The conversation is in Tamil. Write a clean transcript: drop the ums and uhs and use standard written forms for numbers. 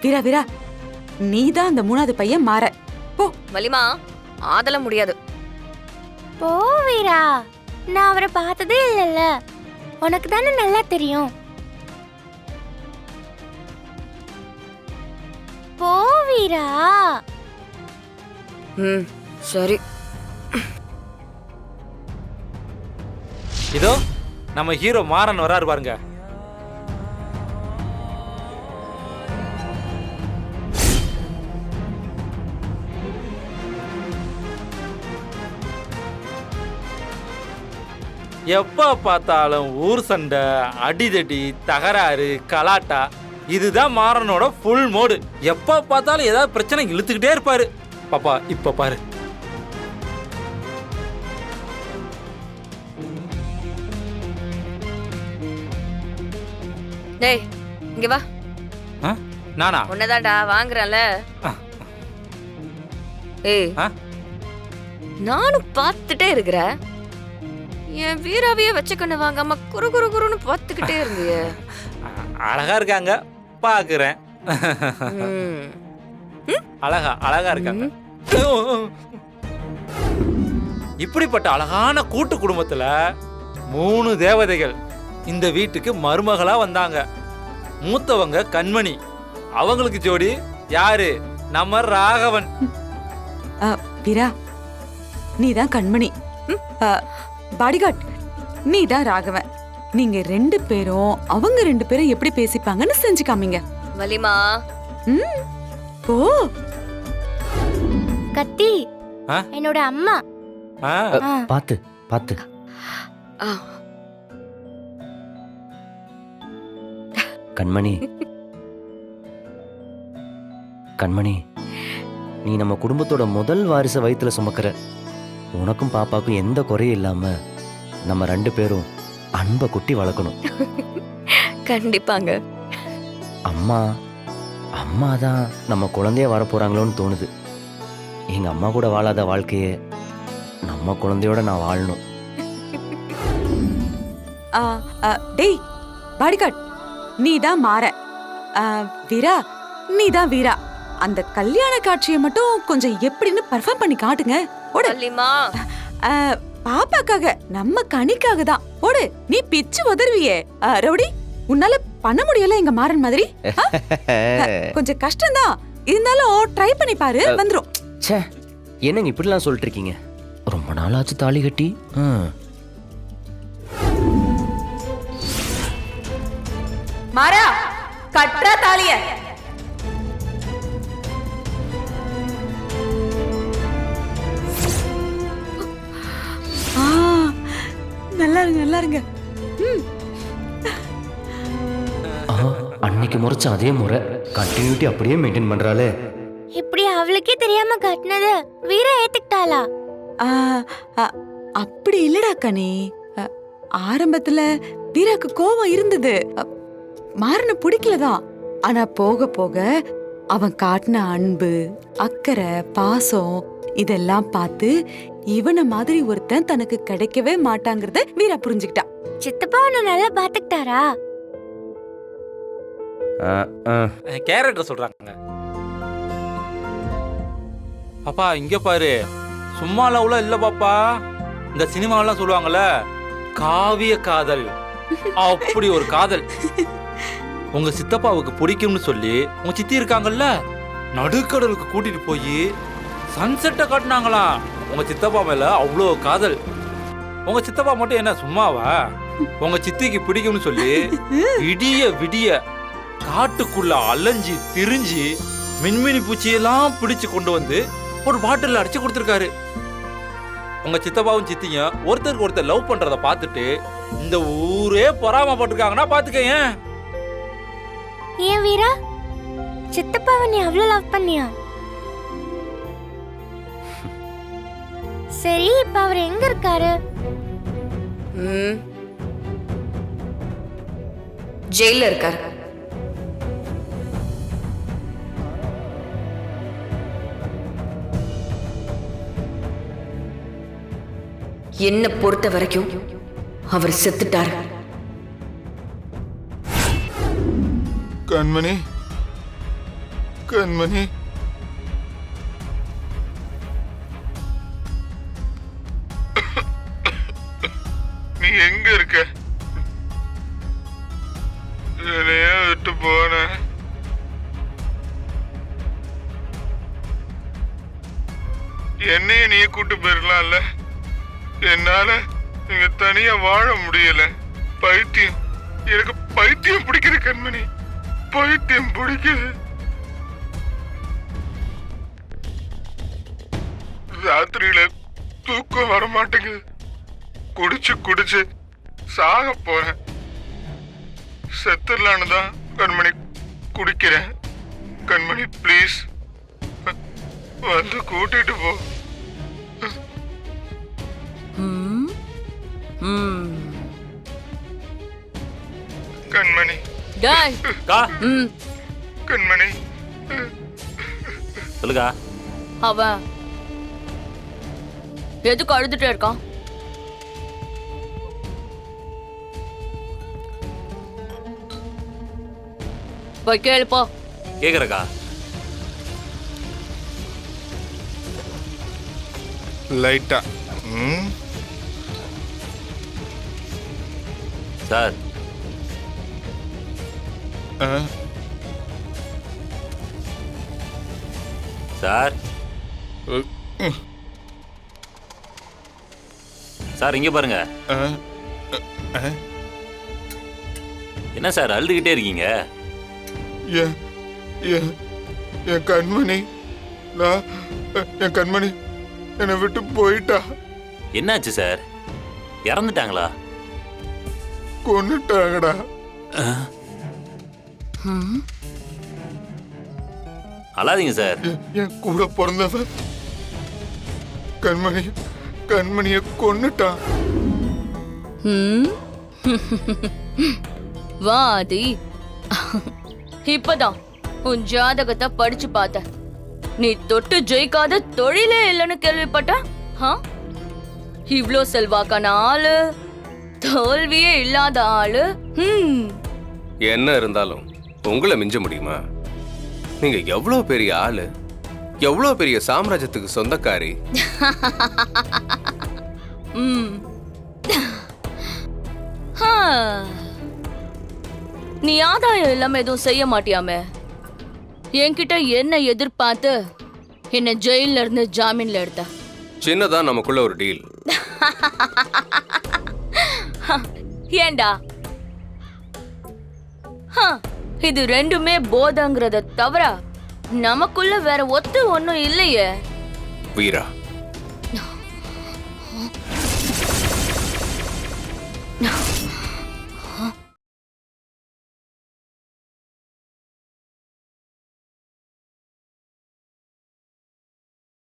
வீரா வீரா, நீதான் அந்த மூணாவது பையன் மாற. போ. வலிமா, அதெல்லாம் முடியாது. போ வீரா, நான் அவரை பார்த்ததே இல்லைல்ல, உனக்கு தானே நல்லா தெரியும். போ வீரா. சரி. இதோ நம்ம ஹீரோ மாறன் வராரு பாருங்க. எப்ப பார்த்தாலும் ஊர் சண்டை, அடிதடி, தகராறு, கலாட்டா, இதுதான் மாறனோட ஃபுல் மோடு. எப்ப பார்த்தாலும் ஏதாவது பிரச்சனை இழுத்துக்கிட்டே இருப்பாரு. பாப்பா இப்ப பாரு. டேய் இங்க வா. நானா? உன்னதான்டா வாங்குறல. ஏய், நானும் பார்த்துட்டே இருக்கிற. என் வீராவையே வச்ச கண்ணு வாங்காம குறு குறு குறுன்னு பார்த்துக்கிட்டே இருந்திய. அழகா இருக்காங்க பாக்குறேன். அழகா இருக்காங்க. இப்படிப்பட்ட அழகான கூட்டு குடும்பத்துல 3 தேவதைகள் இந்த வீட்டுக்கு மருமகளா வந்தாங்க. மூத்தவங்க கண்மணி, அவங்களுக்கு ஜோடி யாரு? நம்ம ராகவன். வீரா, நீதான் கண்மணி. பாடிகார்ட், நீதான் ராகவன். நீங்க 2 பேரும் அவங்க 2 பேரும் எப்படி பேசிப்பாங்கன்னு செஞ்சு காமிங்க. வலிமா. போ. கத்தி என்னோட அம்மா. பாத்து பாத்து. கண்மணி, கண்மணி, நீ நம்ம குடும்பத்தோட முதல் வாரிசை வயிற்றுல சுமக்கிற. உனக்கும் பாப்பாக்கும் எந்த குறையும் இல்லாம நம்ம 2 பேரும் அன்பை குட்டி வளர்க்கணும். கண்டிப்பாங்க. அம்மா அம்மா தான் நம்ம குழந்தைய வரப்போறாங்களோன்னு தோணுது. எங்க அம்மா கூட வாழாத வாழ்க்கையே நம்ம குழந்தையோட நான் வாழணும். டேய் பாடிகார்ட், நீதான் மாற. வீரா, நீதான் வீரா. அந்த கல்யாண காட்சியை மட்டும் கொஞ்சம் எப்படின்னு பர்ஃபார்ம் பண்ணி காட்டுங்க. ஓடு. பாப்பாக்காக, நம்ம கனிக்காக தான். ஓடு. நீ பிச்சு உதறுவியே. ரவுடி, உன்னால பண்ண முடியல எங்க மாறன் மாதிரி. கொஞ்சம் கஷ்டம்தான், இருந்தாலும் ட்ரை பண்ணி பாரு, வந்துரும். ச்சே, என்னங்க இப்படிலாம் சொல்லிட்டு இருக்கீங்க? ரொம்ப நாளாச்சு தாலி கட்டி. மாறா, கட்றா தாலிய. நல்லா இருங்க, நல்லா இருங்க. அன்னைக்கு முறைச்ச அதே முறை கண்டினியூட்டி அப்படியே மெயின்டைன் பண்றாளே. இப்படி அவளுக்கே தெரியாம கட்டினது வீரா ஏத்துக்கிட்டாளா? அப்படி இல்லடா கனி. ஆரம்பத்துல வீராக்கு கோவம் இருந்தது, மாறன பிடிக்கலதான். ஆனா போக போக அவன் காட்டின அன்பு, அக்கறை, பாசம் இதெல்லாம் பார்த்து இவன மாதிரி ஒருத்தன் தனக்கு கிடைக்கவே மாட்டாங்கிறத வீரா புரிஞ்சுக்கிட்டா. சித்தப்பா உன்னை நல்லா பாத்துக்கிட்டாரா? கேரக்டர் சொல்றாங்க. பாப்பா இங்க பாரு, சும்மா லவ்ல இல்ல பாப்பா. இந்த சினிமாவெல்லாம் சொல்லுவாங்கல்ல, காவிய காதல், அப்படி ஒரு காதல். உங்க சித்தப்பாவுக்கு பிடிக்கும்னு சொல்லி உங்க சித்தி இருக்காங்கல்ல, நடுக்கடலுக்கு கூட்டிட்டு போய் சன்செட்டை காட்டினாங்களாம். உங்க சித்தப்பா மேல அவ்வளோ காதல். உங்க சித்தப்பா மட்டும் என்ன சும்மாவா? உங்க சித்திக்கு பிடிக்கும்னு சொல்லி விடிய விடிய காட்டுக்குள்ள அலைஞ்சி திரிஞ்சு மின்மினி பூச்சியெல்லாம் பிடிச்சு கொண்டு வந்து ஒரு பாட்டில் அடிச்சு கொடுத்துருக்காரு. உங்க சித்தப்பாவும் சித்தியும் ஒருத்தருக்கு ஒருத்தர் லவ் பண்றத பார்த்துட்டு இந்த ஊரே பொறாமப்பட்டிருக்காங்கன்னா பாத்துக்க. ஏன் வீரா, சித்தப்பாவை நீ அவ்வளவு லவ் பண்ணியா? சரி, இப்ப அவர் எங்க இருக்காரு? ஜெயில இருக்காரு. என்ன பொறுத்த வரைக்கும் அவர் செத்துட்டாரு. கண்மணி, கண்மணி, நீ எங்க இருக்க? என்னைய விட்டு போன? என்னைய நீ கூட்டு போயிடலாம்ல. என்னால இங்க தனியா வாழ முடியல. பைத்தியம், எனக்கு பைத்தியம் பிடிக்குது கண்மணி, பைத்தியம் பிடிக்குது. ராத்திரியில தூக்கம் வர மாட்டேங்குது. குடிச்சு குடிச்சு சாக போறேன். செத்துடலான்னு தான் கண்மணி குடிக்கிறேன். கண்மணி ப்ளீஸ் வந்து கூட்டிட்டு போ. ம், ம். கண்மணி, டேய், கா ம், கண்மணி, சொல்லுக்கா. அவன் எதுக்கு அழுதுட்டே இருக்கான்? போய் கேளுப்போ. கேக்குறக்கா. லைட்டா. சார் சார் சார் இங்க பாருங்க. என்ன சார் அழுதுகிட்டே இருக்கீங்க? என் கண்மணி, என் கண்மணி என்னை விட்டு போயிட்டா. என்னாச்சு சார்? இறந்துட்டாங்களா? கொன்னுட்டாங்கடா. அழாதீங்க சார். என் கூட பிறந்தவன் கண்மணி, கண்மணிய கொன்னுட்டான். ம். வா ஆதி, இப்பதான் உன் ஜாதகத்தை படிச்சு பார்த்த. நீ தொட்டு ஜெயிக்காத தொழிலே இல்லைன்னு கேள்விப்பட்ட. இவ்ளோ செல்வாக்கான ஆளு, தோல்வியே இல்லாத ஆளு. என்ன இருந்தாலும் உங்களை மிஞ்ச முடியுமா? நீங்க எவ்வளவு பெரிய ஆளு, எவ்வளவு பெரிய சாம்ராஜ்யத்துக்கு சொந்தக்காரி. நீ ஆதாயம் இல்லாம எதுவும் செய்ய மாட்டியாமே. என்கிட்ட என்ன எதிர்பார்த்து என்ன ஜெயில இருந்து ஜாமீன்ல எடுத்த? சின்னதா நமக்குள்ள ஒரு டீல். ஏண்டா? இது ரெண்டுமே போதங்கிறத தவிர நமக்குள்ள வேற ஒத்து ஒண்ணும் இல்லையே. வீரா, No.